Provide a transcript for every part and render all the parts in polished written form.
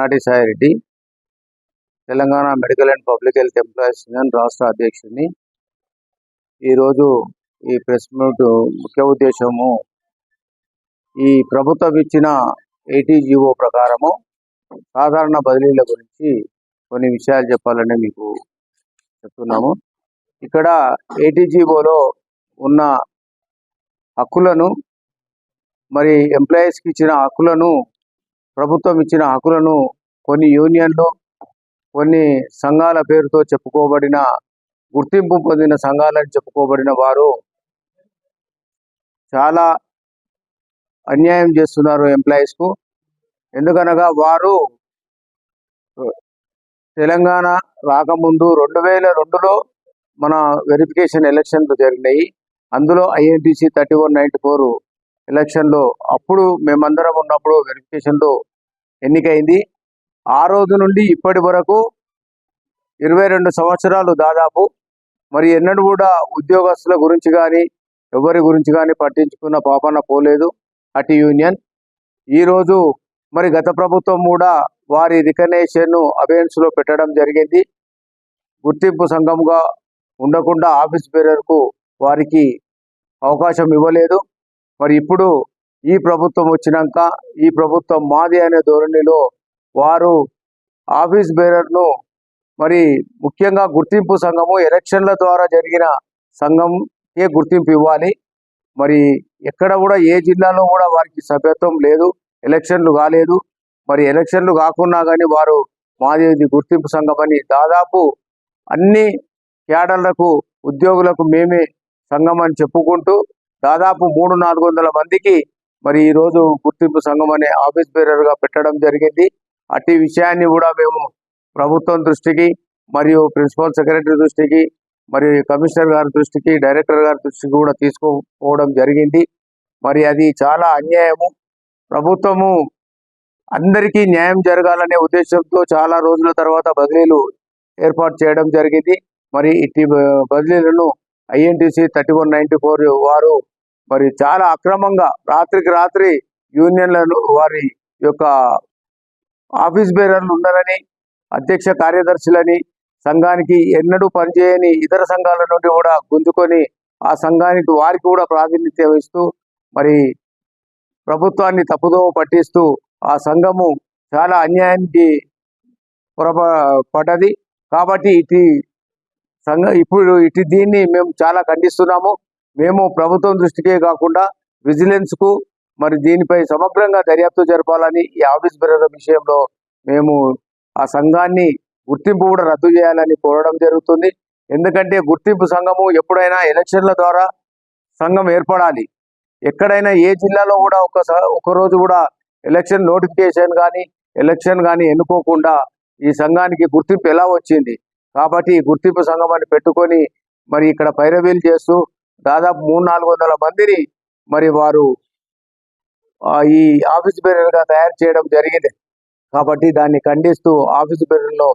తాటి Saireddy, Telangana medical and public health employees union రాష్ట్ర అధ్యక్షుడిని. ఈరోజు ఈ ప్రెస్ మీట్ ముఖ్య ఉద్దేశము ఈ ప్రభుత్వం ఇచ్చిన ఏటీజీఓ ప్రకారము సాధారణ బదిలీల గురించి కొన్ని విషయాలు చెప్పాలని మీకు చెప్తున్నాము. ఇక్కడ ఏటీజీఓలో ఉన్న హక్కులను, మరి ఎంప్లాయీస్కి ఇచ్చిన హక్కులను, ప్రభుత్వం ఇచ్చిన హక్కులను కొన్ని యూనియన్లు, కొన్ని సంఘాల పేరుతో చెప్పుకోబడిన, గుర్తింపు పొందిన సంఘాలని చెప్పుకోబడిన వారు చాలా అన్యాయం చేస్తున్నారు ఎంప్లాయీస్కు. ఎందుకనగా వారు తెలంగాణ రాకముందు 2002లో మన వెరిఫికేషన్ ఎలక్షన్లు జరిగినాయి. అందులో INTC 3194 ఎలక్షన్లో అప్పుడు మేమందరం ఉన్నప్పుడు వెరిఫికేషన్లో ఎన్నికైంది. ఆ రోజు నుండి ఇప్పటి వరకు 22 సంవత్సరాలు దాదాపు. మరి ఎన్నడూ కూడా ఉద్యోగస్తుల గురించి కానీ ఎవరి గురించి కానీ పట్టించుకున్న పాపన పోలేదు అటు యూనియన్. ఈరోజు మరి గత ప్రభుత్వం కూడా వారి రికగ్నేషన్ను అబెన్స్లో పెట్టడం జరిగింది. గుర్తింపు సంఘంగా ఉండకుండా ఆఫీస్ బేరర్కు వారికి అవకాశం ఇవ్వలేదు. మరి ఇప్పుడు ఈ ప్రభుత్వం వచ్చినాక ఈ ప్రభుత్వం మాది అనే ధోరణిలో వారు ఆఫీస్ బేరర్ను, మరి ముఖ్యంగా గుర్తింపు సంఘము ఎలక్షన్ల ద్వారా జరిగిన సంఘంకే గుర్తింపు ఇవ్వాలి. మరి ఎక్కడ కూడా ఏ జిల్లాలో కూడా వారికి సభ్యత్వం లేదు, ఎలక్షన్లు కాలేదు. మరి ఎలక్షన్లు కాకున్నా కానీ వారు మాది గుర్తింపు సంఘం అని దాదాపు అన్ని క్యాడర్లకు, ఉద్యోగులకు మేమే సంఘం అని చెప్పుకుంటూ దాదాపు 300-400 మందికి మరి ఈరోజు గుర్తింపు సంఘం అనే ఆఫీస్ బేరర్గా పెట్టడం జరిగింది. అట్టి విషయాన్ని కూడా మేము ప్రభుత్వం దృష్టికి, మరియు ప్రిన్సిపల్ సెక్రటరీ దృష్టికి, మరి కమిషనర్ గారి దృష్టికి, డైరెక్టర్ గారి దృష్టికి కూడా తీసుకోవడం జరిగింది. మరి అది చాలా అన్యాయము. ప్రభుత్వము అందరికీ న్యాయం జరగాలనే ఉద్దేశంతో చాలా రోజుల తర్వాత బదిలీలు ఏర్పాటు చేయడం జరిగింది. మరి ఇట్టి బదిలీలను INTC 3194 వారు మరి చాలా అక్రమంగా రాత్రికి రాత్రి యూనియన్లను, వారి యొక్క ఆఫీస్ బేరర్లు ఉన్నారని, అధ్యక్ష కార్యదర్శులని, సంఘానికి ఎన్నడూ పనిచేయని ఇతర సంఘాల నుండి కూడా గుంజుకొని ఆ సంఘానికి వారికి కూడా ప్రాతినిధ్యం ఇస్తూ మరి ప్రభుత్వాన్ని తప్పుదోవ పట్టిస్తూ ఆ సంఘము చాలా అన్యాయానికి పడ్డది. కాబట్టి దీన్ని మేము చాలా ఖండిస్తున్నాము. మేము ప్రభుత్వం దృష్టికే కాకుండా విజిలెన్స్కు మరి దీనిపై సమగ్రంగా దర్యాప్తు జరపాలని, ఈ ఆఫీస్ బేరర్ విషయంలో మేము ఆ సంఘాన్ని గుర్తింపు కూడా రద్దు చేయాలని కోరడం జరుగుతుంది. ఎందుకంటే గుర్తింపు సంఘము ఎప్పుడైనా ఎలక్షన్ల ద్వారా సంఘం ఏర్పడాలి. ఎక్కడైనా ఏ జిల్లాలో కూడా ఒకరోజు కూడా ఎలక్షన్ నోటిఫికేషన్ కానీ ఎలక్షన్ కానీ ఎన్నుకోకుండా ఈ సంఘానికి గుర్తింపు ఎలా వచ్చింది? కాబట్టి ఈ గుర్తింపు సంఘం అని పెట్టుకొని మరి ఇక్కడ పైరవీలు చేస్తూ దాదాపు 300-400 మందిని మరి వారు ఈ ఆఫీస్ బేరర్గా తయారు చేయడం జరిగింది. కాబట్టి దాన్ని ఖండిస్తూ ఆఫీస్ బేరర్లో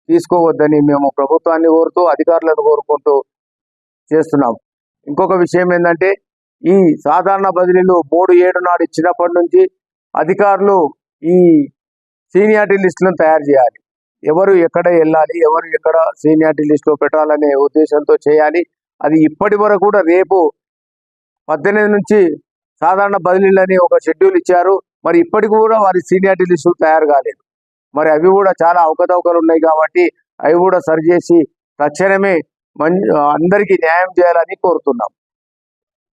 తీసుకోవద్దని మేము ప్రభుత్వాన్ని కోరుతూ, అధికారులను కోరుకుంటూ చేస్తున్నాం. ఇంకొక విషయం ఏంటంటే, ఈ సాధారణ బదిలీలు 3/7 నాడు ఇచ్చినప్పటి నుంచి అధికారులు ఈ సీనియారిటీ లిస్టులను తయారు చేయాలి. ఎవరు ఎక్కడ వెళ్ళాలి, ఎవరు ఎక్కడ సీనియారిటీ లిస్టులో పెట్టాలనే ఉద్దేశంతో చేయాలి. అది ఇప్పటి వరకు కూడా రేపు 18 నుంచి సాధారణ బదిలీలని ఒక షెడ్యూల్ ఇచ్చారు. మరి ఇప్పటికి కూడా వారి సీనియారిటీ లిస్టులు తయారు కాలేదు. మరి అవి కూడా చాలా అవకతవకలు ఉన్నాయి. కాబట్టి అవి కూడా సరిచేసి తక్షణమే అందరికీ న్యాయం చేయాలని కోరుతున్నాం.